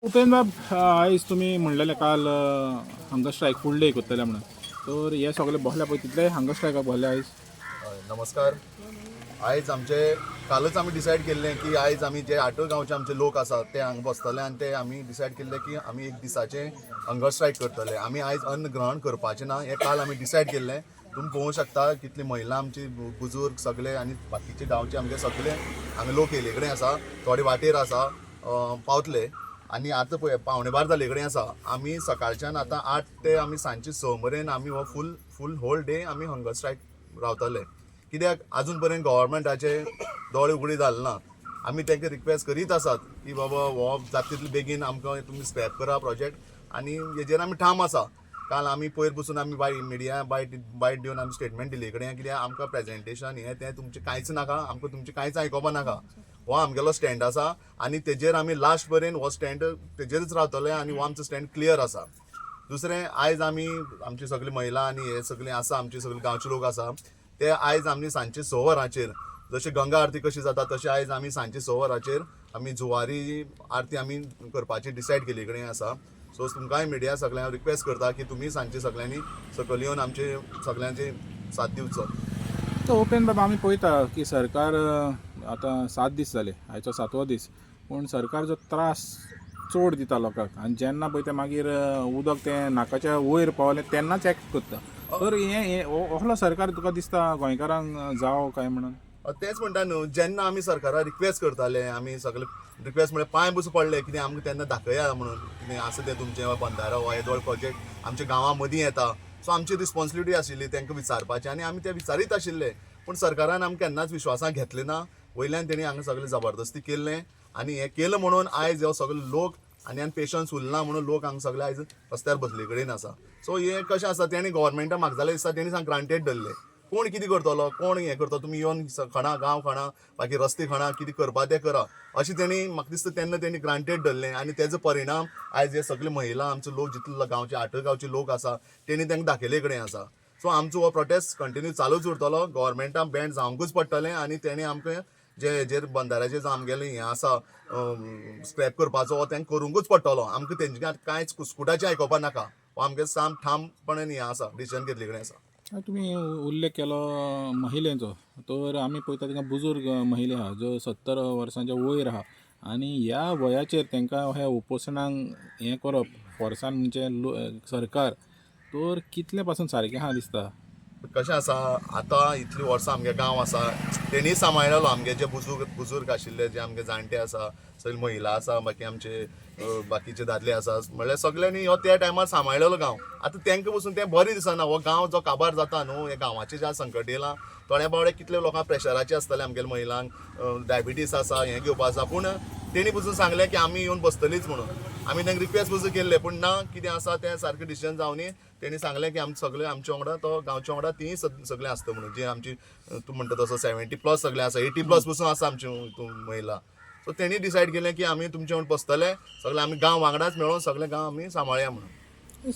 उपेन बाब आयज तुमी म्हणलेले काल हंगर स्ट्रायक फूल डे करतले म्हणून तर हे सगळे बसल्या पळय तितले हंगर स्ट्रायकाक बसले आयज. नमस्कार. आयज कालच आमी डिसायड केल्लें की आयज आमी जे आटो गांवचे आमचे लोक आसात ते हांगा बसतले आनी ते आमी डिसायड केल्लें की आमी एक दिसाचे हंगर स्ट्रायक करतले. आमी आयज अन्न ग्रहण करपाचें ना हें काल आमी डिसायड केल्लें. तुमी पळोवंक शकता कितली महिला आमची बुजुर्ग सगळे आनी बाकीचे गांवचे आमचे सगळे हांगा लोक येयले कडेन आसा, थोडे वाटेर आसा पावतले. आनी आतां पळय 5:15 जाले कडेन आसा. आमी सकाळच्यान आतां 8 ते आमी सांजचे 6 मेरेन आमी हो फूल होल डे आमी हंगर स्ट्रायक रावतले. कित्याक आजून पर्यंत गव्हर्मेंटाचे दोळे उगडे जाले ना. आमी तांकां रिक्वेस्ट करीत आसात की बाबा हो जाता तितले बेगीन आमकां तुमी स्क्रॅप करा प्रोजेक्ट आनी हेजेर आमी ठाम आसा. काल आमी पयर बसून आमी मिडिया बायट दिवन आमी स्टेटमेंट दिले कडेन कित्याक आमकां प्रेजेंटेशन हें तें तुमचें कांयच नाका, आमकां तुमचें कांयच आयकोपा नाका. हो आमगेलो स्टँड आसा आनी तेजेर आमी लास्ट पर्यंत हो स्टँड तेजेरच रावतले आनी हो आमचो स्टँड क्लियर आसा. दुसरें आयज आमी आमची सगळी महिला आनी हे सगळीं आसा आमचे सगळे गांवचे लोक आसा ते आयज आमी सांजचे 6 वरांचेर जशी गंगा आरती कशी जाता तशी आयज आमी सांजचे 6 वरांचेर आमी जुवारी आरती आमी करपाची डिसायड केली कडेन आसा. सो तुमकांय मिडिया सगळ्यांक रिक्वेस्ट करता की तुमी सांजचे सगळ्यांनी सकयल येवन आमचे सगळ्यांचे साथ दिवचो. तर उपेन बाब आमी पळयता की सरकार आतां 7 दीस जाले, आयचो 7वो दीस, पूण सरकार जो त्रास चड दिता लोकांक आनी जेन्ना पळय ते मागीर उदक तें नाकाच्या वयर पावलें तेन्नाच एक्ट करता. तर हें असलो सरकार तुका दिसता गोंयकारांक जावं काय म्हणून? तेच म्हणटा न्हू, जेन्ना आमी सरकाराक रिक्वेस्ट करताले आमी सगळे रिक्वेस्ट म्हणजे पांय बसून पडले कितें आमकां तेन्ना दाखया म्हणून कितें आसा तें तुमचें बंधारो हो येदोळ प्रोजेक्ट आमच्या गांवां मदीं येता. सो आमची रिस्पॉन्सिबिलिटी आशिल्ली तांकां विचारपाचें आनी आमी तें विचारीत आशिल्ले. पूण सरकारान आमकां केन्नाच विश्वासाक घेतलें ना. वयल्यान तेणी हांगा सगळें जबरदस्ती केल्लें आनी हें केलं म्हणून आयज हो सगळे लोक आनी पेशन्स उरना म्हणून लोक हांगा सगळे आयज रस्त्यार बसले कडेन आसा. सो हें कशें आसा तेणी गव्हर्मेंटाक म्हाका जाल्यार दिसता तेणी ग्रांटेड धरलें. कोण कितें करतलो, कोण हें करता, तुमी येवन खणा गांव खणा, बाकी रस्ते खणा, कितें करपा तें करा अशें तेणी म्हाका दिसता तेन्ना तेणी ग्रांटेड धरलें आनी तेजो परिणाम आयज हे सगळे महिला आमचे लोक जितले गांवचे 8 गांवचे लोक आसा तेणी तांकां दाखयले कडेन आसा. सो आमचो हो प्रोटेस्ट कंटिन्यू चालूच उरतलो. गव्हर्मेंटान बँड जावंकूच पडटलें आनी तेणी आमकां जे हेजेर बंधाऱ्याचेर जो आमगेलें हें आसा स्क्रॅप करपाचो हो तांकां करूंकूच पडटलो. आमकां तेंचे कांयच कुस्कुटाचें आयकोपा नाका. हो आमगे साम ठामपणान हें आसा, डिसिजन घेतले कडेन आसा. तुमी उल्लेख केलो महिलेचो, तर आमी पळयता थिंगा बुजुर्ग महिला आहा ज्यो 70 वर्सांच्या वयर आहा आनी ह्या वयाचेर तांकां ह्या उपोशणांक हें करप फोर्सान म्हणजे सरकार, तर कितले पासून सारकें आहा दिसता? कशें आसा आतां इतलीं वर्सां आमगे गांव आसा तेणी सांबाळलेलो. आमगे जे बुजुर्ग आशिल्ले जे आमगे जाणटे आसा, सगळी महिला आसा, बाकी आमचे बाकीचे दादले आसा, म्हणल्यार सगळ्यांनी हो त्या टायमार सांबाळलेलो गांव. आतां तांकां पसून तें बरें दिसना. हो गांव जो काबार जाता न्हू, हे गांवाचें ज्या संकट येयलां थोड्या बावडे कितले लोकांक प्रेशराचे आसतले आमगेल्या महिलांक, डायबिटीस आसा, हें घेवपा आसा. पूण तेणी पसून सांगलें की आमी येवन बसतलींच म्हणून. आमी तांकां रिक्वेस्ट पसून केल्ले पूण ना, कितें आसा तें सारकें डिसिजन जावनी. तेणी सांगलें की आमी सगळे आमच्या वांगडा तो गांवच्या वांगडा तीं सगळे आसता म्हणून. जे आमची तूं म्हणटा तसो 70+ सगळे आसा, 80+ पसून आसा आमची महिला. सो तेणी डिसायड केलें की आमी तुमचे वांगडा बसतले, सगळे आमी गांव वांगडाच मेळोन सगळे गांव आमी सांबाळया म्हणून.